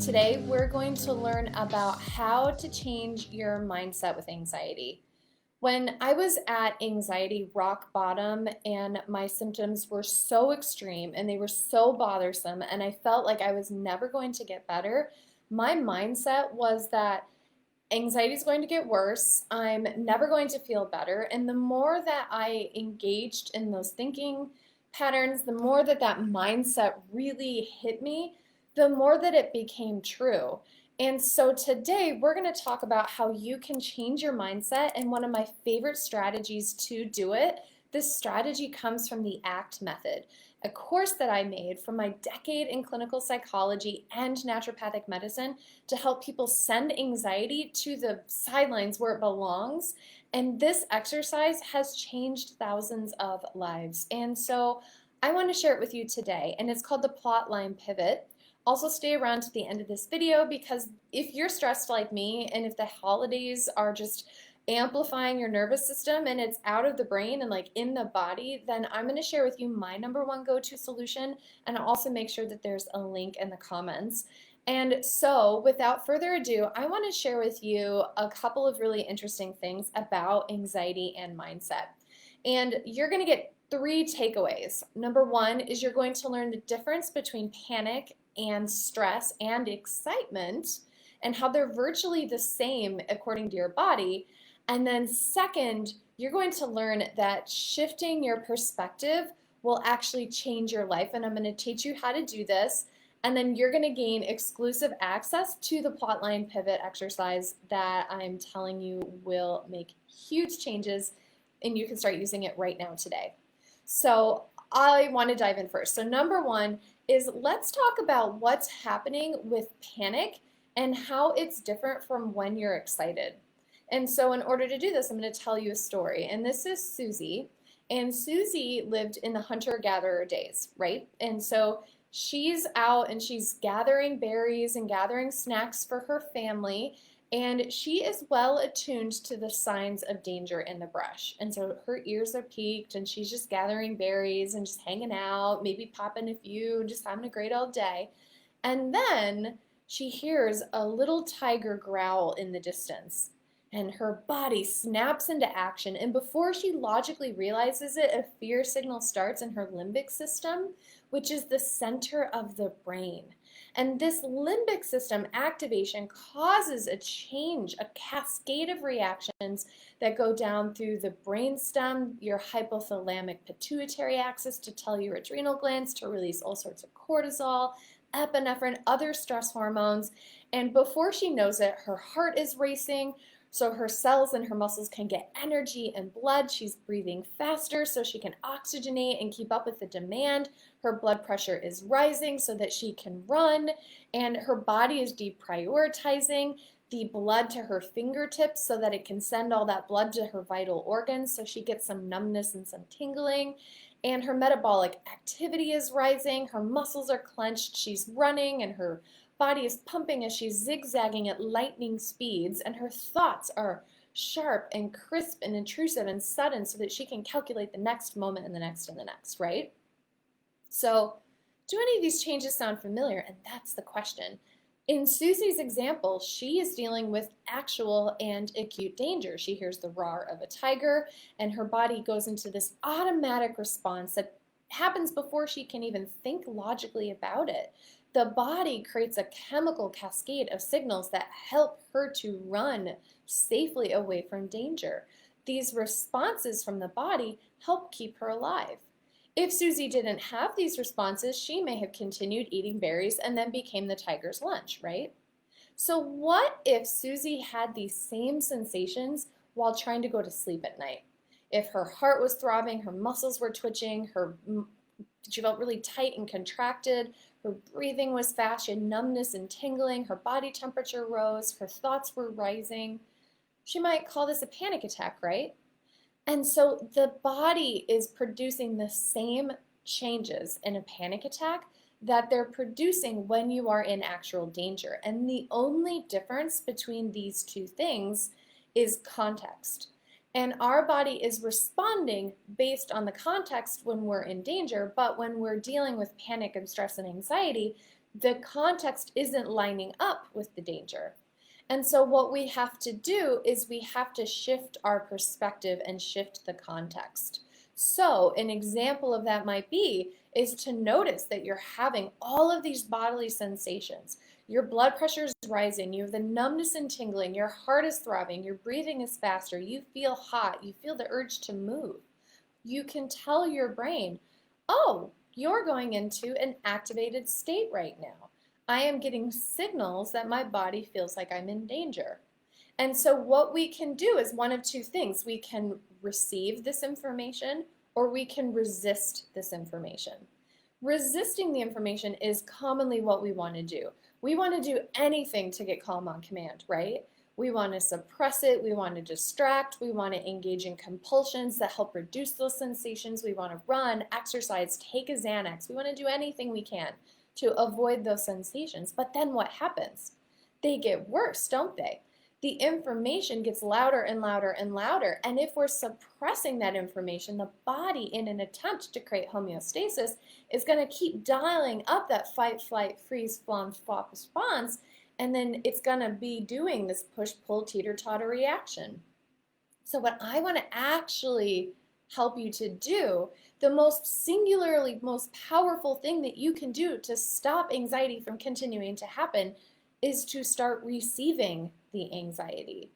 Today, we're going to learn about how to change your mindset with anxiety. When I was at anxiety rock bottom and my symptoms were so extreme and they were so bothersome, and I felt like I was never going to get better, my mindset was that anxiety is going to get worse. I'm never going to feel better. And the more that I engaged in those thinking patterns, the more that mindset really hit me, the more that it became true. And so today we're going to talk about how you can change your mindset. And one of my favorite strategies to do it, this strategy comes from the ACT method, a course that I made from my decade in clinical psychology and naturopathic medicine to help people send anxiety to the sidelines where it belongs. And this exercise has changed thousands of lives. And so I want to share it with you today. And it's called the Plotline Pivot. Also stay around to the end of this video because if you're stressed like me and if the holidays are just amplifying your nervous system and it's out of the brain and like in the body, then I'm going to share with you my number one go-to solution, and I'll also make sure that there's a link in the comments. And so without further ado, I want to share with you a couple of really interesting things about anxiety and mindset. And you're going to get three takeaways. Number one is you're going to learn the difference between panic and stress and excitement and how they're virtually the same according to your body. And then second, you're going to learn that shifting your perspective will actually change your life. And I'm going to teach you how to do this. And then you're going to gain exclusive access to the Plotline Pivot exercise that I'm telling you will make huge changes, and you can start using it right now today. So I want to dive in first. So number one is let's talk about what's happening with panic and how it's different from when you're excited. And so in order to do this, I'm going to tell you a story. And this is Susie. And Susie lived in the hunter-gatherer days, right? And so she's out and she's gathering berries and gathering snacks for her family. And she is well attuned to the signs of danger in the brush. And so her ears are peaked and she's just gathering berries and just hanging out, maybe popping a few, just having a great old day. And then she hears a little tiger growl in the distance. And her body snaps into action. And before she logically realizes it, a fear signal starts in her limbic system, which is the center of the brain. And this limbic system activation causes a change, a cascade of reactions that go down through the brainstem, your hypothalamic pituitary axis to tell your adrenal glands to release all sorts of cortisol, epinephrine, other stress hormones. And before she knows it, her heart is racing, so her cells and her muscles can get energy and blood. She's breathing faster so she can oxygenate and keep up with the demand. Her blood pressure is rising so that she can run, and her body is deprioritizing the blood to her fingertips so that it can send all that blood to her vital organs so she gets some numbness and some tingling. And her metabolic activity is rising. Her muscles are clenched. She's running and her body is pumping as she's zigzagging at lightning speeds, and her thoughts are sharp and crisp and intrusive and sudden so that she can calculate the next moment and the next and the next, right? So do any of these changes sound familiar? And that's the question. In Susie's example, she is dealing with actual and acute danger. She hears the roar of a tiger and her body goes into this automatic response that happens before she can even think logically about it. The body creates a chemical cascade of signals that help her to run safely away from danger. These responses from the body help keep her alive. If Susie didn't have these responses, she may have continued eating berries and then became the tiger's lunch, right? So what if Susie had these same sensations while trying to go to sleep at night? If her heart was throbbing, her muscles were twitching, she felt really tight and contracted, her breathing was fast, she had numbness and tingling, her body temperature rose, her thoughts were rising. She might call this a panic attack, right? And so the body is producing the same changes in a panic attack that they're producing when you are in actual danger. And the only difference between these two things is context. And our body is responding based on the context when we're in danger, but when we're dealing with panic and stress and anxiety, the context isn't lining up with the danger. And so what we have to do is we have to shift our perspective and shift the context. So an example of that might be is to notice that you're having all of these bodily sensations. Your blood pressure is rising, you have the numbness and tingling, your heart is throbbing, your breathing is faster, you feel hot, you feel the urge to move. You can tell your brain, oh, you're going into an activated state right now. I am getting signals that my body feels like I'm in danger. And so what we can do is one of two things. We can receive this information or we can resist this information. Resisting the information is commonly what we want to do. We want to do anything to get calm on command, right? We want to suppress it, we want to distract, we want to engage in compulsions that help reduce those sensations, we want to run, exercise, take a Xanax, we want to do anything we can to avoid those sensations. But then what happens? They get worse, don't they? The information gets louder and louder and louder, and if we're suppressing that information, the body, in an attempt to create homeostasis, is going to keep dialing up that fight, flight, freeze, fawn, flop response, and then it's going to be doing this push, pull, teeter-totter reaction. So what I want to actually help you to do, the most singularly, most powerful thing that you can do to stop anxiety from continuing to happen is to start receiving the anxiety.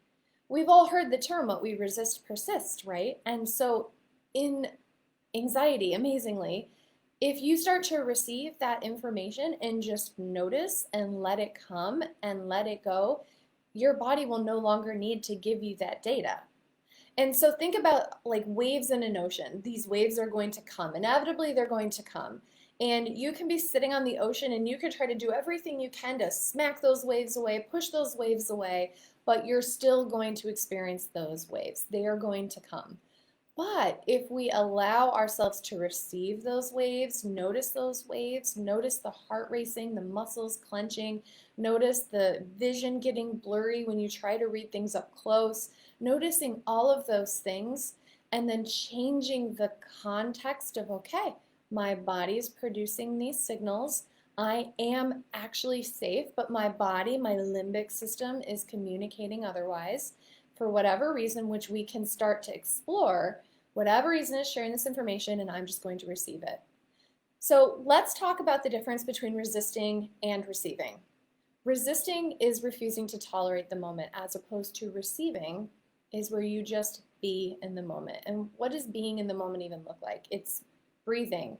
We've all heard the term, what we resist persists, right? And so in anxiety, amazingly, if you start to receive that information and just notice and let it come and let it go, your body will no longer need to give you that data. And so think about like waves in an ocean. These waves are going to come. Inevitably, they're going to come. And you can be sitting on the ocean and you can try to do everything you can to smack those waves away, push those waves away, but you're still going to experience those waves. They are going to come. But if we allow ourselves to receive those waves, notice the heart racing, the muscles clenching, notice the vision getting blurry when you try to read things up close, noticing all of those things, and then changing the context of, okay, my body's producing these signals. I am actually safe, but my body, my limbic system is communicating otherwise for whatever reason, which we can start to explore. Whatever reason is sharing this information, and I'm just going to receive it. So let's talk about the difference between resisting and receiving. Resisting is refusing to tolerate the moment, as opposed to receiving is where you just be in the moment. And what does being in the moment even look like? It's breathing,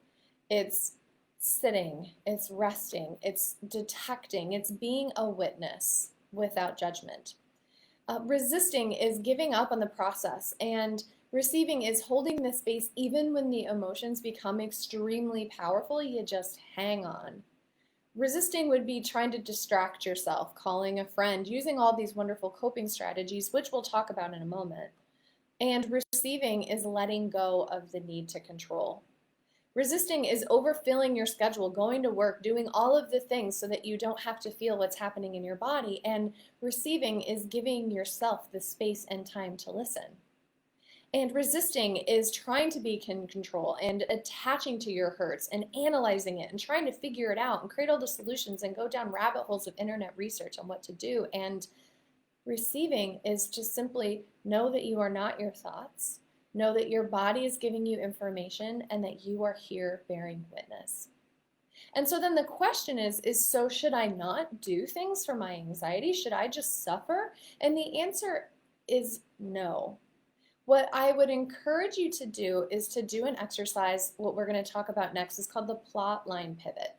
it's sitting, it's resting, it's detecting, it's being a witness without judgment. Resisting is giving up on the process, and receiving is holding the space even when the emotions become extremely powerful, you just hang on. Resisting would be trying to distract yourself, calling a friend, using all these wonderful coping strategies, which we'll talk about in a moment. And receiving is letting go of the need to control. Resisting is overfilling your schedule, going to work, doing all of the things so that you don't have to feel what's happening in your body. And receiving is giving yourself the space and time to listen. And resisting is trying to be in control and attaching to your hurts and analyzing it and trying to figure it out and create all the solutions and go down rabbit holes of internet research on what to do. And receiving is just simply know that you are not your thoughts, know that your body is giving you information and that you are here bearing witness. And so then the question is so should I not do things for my anxiety? Should I just suffer? And the answer is no. What I would encourage you to do is to do an exercise. What we're going to talk about next is called the Plotline Pivot.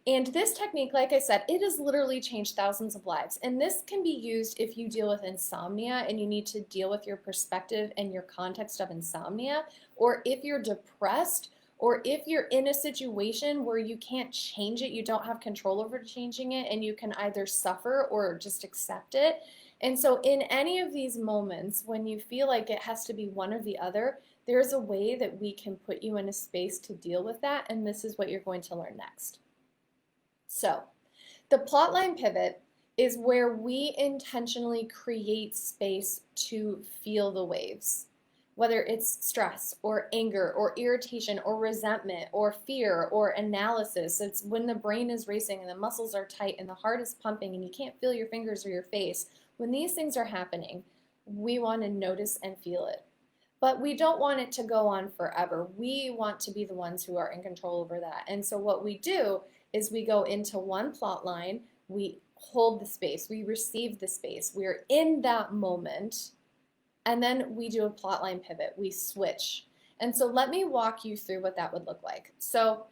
And this technique, like I said, it has literally changed thousands of lives. And this can be used if you deal with insomnia and you need to deal with your perspective and your context of insomnia, or if you're depressed, or if you're in a situation where you can't change it, you don't have control over changing it, and you can either suffer or just accept it. And so in any of these moments, when you feel like it has to be one or the other, there's a way that we can put you in a space to deal with that, and this is what you're going to learn next. So, the Plotline Pivot is where we intentionally create space to feel the waves. whether it's stress or anger or irritation or resentment or fear or analysis. It's when the brain is racing and the muscles are tight and the heart is pumping and you can't feel your fingers or your face. When these things are happening, we want to notice and feel it. But we don't want it to go on forever. We want to be the ones who are in control over that. And so what we do is we go into one plot line, we hold the space, we receive the space, we're in that moment, and then we do a plotline pivot, we switch. And so let me walk you through what that would look like. So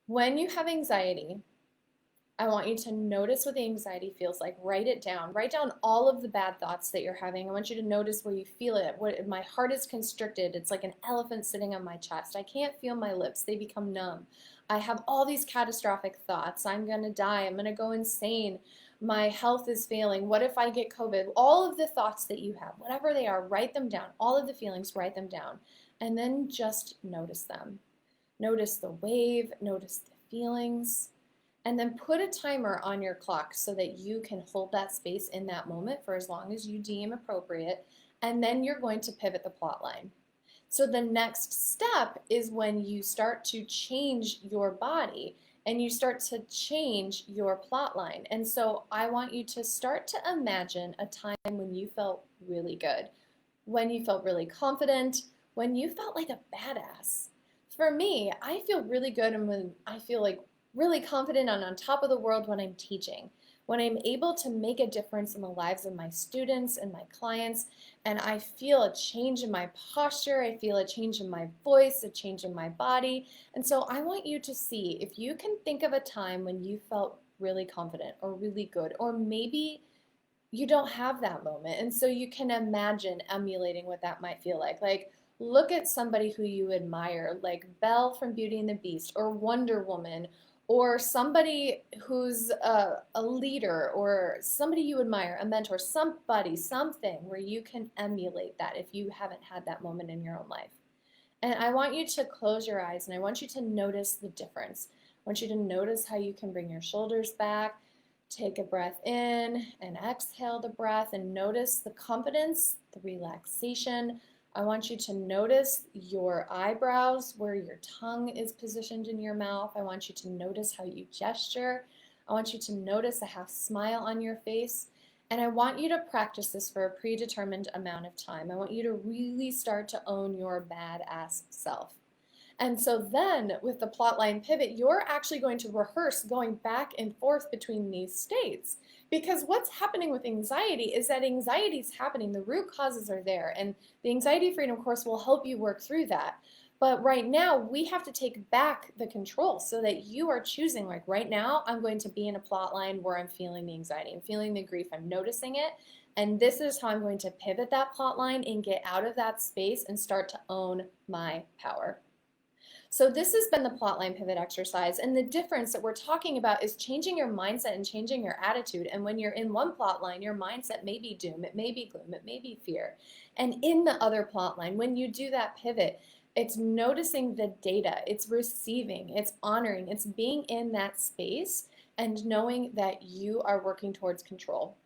when you have anxiety, I want you to notice what the anxiety feels like. Write it down. Write down all of the bad thoughts that you're having. I want you to notice where you feel it. My heart is constricted. It's like an elephant sitting on my chest. I can't feel my lips. They become numb. I have all these catastrophic thoughts. I'm going to die. I'm going to go insane. My health is failing. What if I get COVID? All of the thoughts that you have, whatever they are, write them down. All of the feelings, write them down. And then just notice them. Notice the wave. Notice the feelings. And then put a timer on your clock so that you can hold that space in that moment for as long as you deem appropriate. And then you're going to pivot the plot line. So the next step is when you start to change your body and you start to change your plot line. And so I want you to start to imagine a time when you felt really good, when you felt really confident, when you felt like a badass. For me, I feel really good and when I feel like really confident and on top of the world when I'm teaching, when I'm able to make a difference in the lives of my students and my clients, and I feel a change in my posture, I feel a change in my voice, a change in my body. And so I want you to see if you can think of a time when you felt really confident or really good, or maybe you don't have that moment. And so you can imagine emulating what that might feel like. Like, look at somebody who you admire, like Belle from Beauty and the Beast, or Wonder Woman, or somebody who's a leader, or somebody you admire, a mentor, somebody, something where you can emulate that if you haven't had that moment in your own life. And I want you to close your eyes and I want you to notice the difference. I want you to notice how you can bring your shoulders back, take a breath in and exhale the breath, and notice the confidence, the relaxation. I want you to notice your eyebrows, where your tongue is positioned in your mouth. I want you to notice how you gesture. I want you to notice a half smile on your face. And I want you to practice this for a predetermined amount of time. I want you to really start to own your badass self. And so then with the plotline pivot, you're actually going to rehearse going back and forth between these states. Because what's happening with anxiety is that anxiety is happening. The root causes are there. And the Anxiety Freedom course will help you work through that. But right now, we have to take back the control so that you are choosing, like right now, I'm going to be in a plot line where I'm feeling the anxiety, I'm feeling the grief, I'm noticing it. And this is how I'm going to pivot that plot line and get out of that space and start to own my power. So this has been the plotline pivot exercise, and the difference that we're talking about is changing your mindset and changing your attitude. And when you're in one plot line, your mindset may be doom, it may be gloom, it may be fear. And in the other plot line, when you do that pivot, it's noticing the data, it's receiving, it's honoring, it's being in that space and knowing that you are working towards control.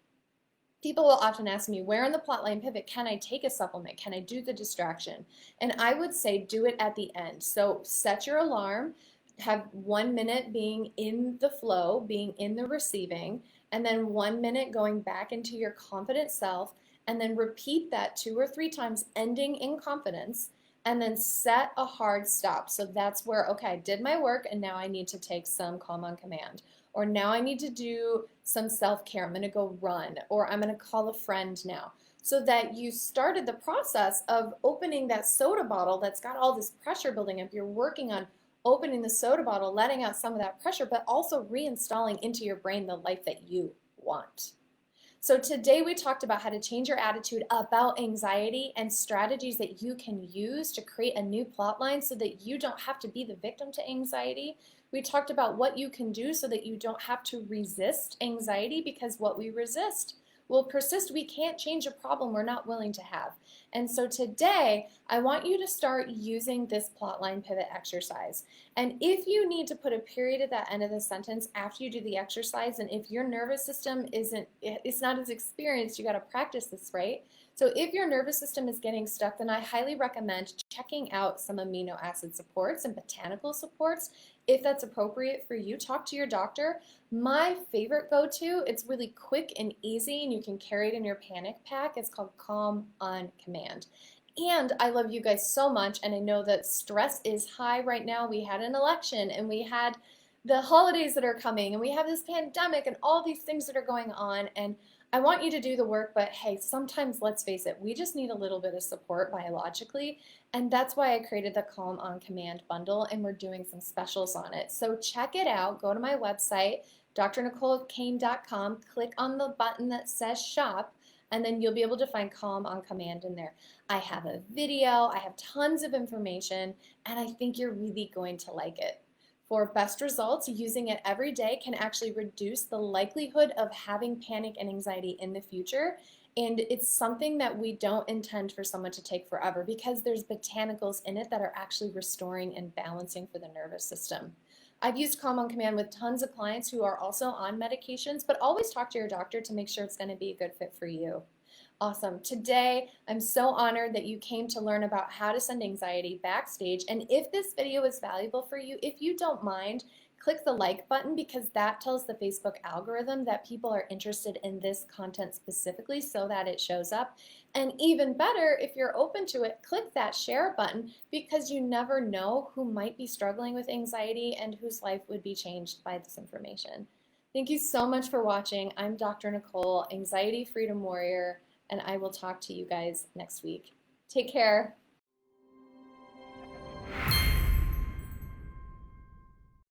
People will often ask me, where in the plotline pivot can I take a supplement? Can I do the distraction? And I would say do it at the end. So set your alarm, have 1 minute being in the flow, being in the receiving, and then 1 minute going back into your confident self, and then repeat that 2 or 3 times, ending in confidence, and then set a hard stop. So that's where, okay, I did my work and now I need to take some calm on command. Or now I need to do some self-care. I'm going to go run, or I'm going to call a friend now. So that you started the process of opening that soda bottle that's got all this pressure building up. You're working on opening the soda bottle, letting out some of that pressure, but also reinstalling into your brain the life that you want. So today we talked about how to change your attitude about anxiety and strategies that you can use to create a new plot line so that you don't have to be the victim to anxiety. We talked about what you can do so that you don't have to resist anxiety, because what we resist will persist. We can't change a problem we're not willing to have. And so today, I want you to start using this plotline pivot exercise. And if you need to put a period at the end of the sentence after you do the exercise, and if your nervous system it's not as experienced, you got to practice this, right? So if your nervous system is getting stuck, then I highly recommend checking out some amino acid supports and botanical supports. If that's appropriate for you, talk to your doctor. My favorite go-to, it's really quick and easy, and you can carry it in your panic pack. It's called Calm on Command. And I love you guys so much, and I know that stress is high right now. We had an election, and we had the holidays that are coming, and we have this pandemic, and all these things that are going on. And I want you to do the work, but hey, sometimes, let's face it, we just need a little bit of support biologically. And that's why I created the Calm on Command bundle, and we're doing some specials on it. So check it out. Go to my website, drnicolecain.com, click on the button that says shop, and then you'll be able to find Calm on Command in there. I have a video, I have tons of information, and I think you're really going to like it. For best results, using it every day can actually reduce the likelihood of having panic and anxiety in the future. And it's something that we don't intend for someone to take forever, because there's botanicals in it that are actually restoring and balancing for the nervous system. I've used Calm on Command with tons of clients who are also on medications, but always talk to your doctor to make sure it's going to be a good fit for you. Awesome. Today, I'm so honored that you came to learn about how to send anxiety backstage. And if this video was valuable for you, if you don't mind, click the like button, because that tells the Facebook algorithm that people are interested in this content specifically, so that it shows up. And even better, if you're open to it, click that share button, because you never know who might be struggling with anxiety and whose life would be changed by this information. Thank you so much for watching. I'm Dr. Nicole, Anxiety Freedom Warrior, and I will talk to you guys next week. Take care.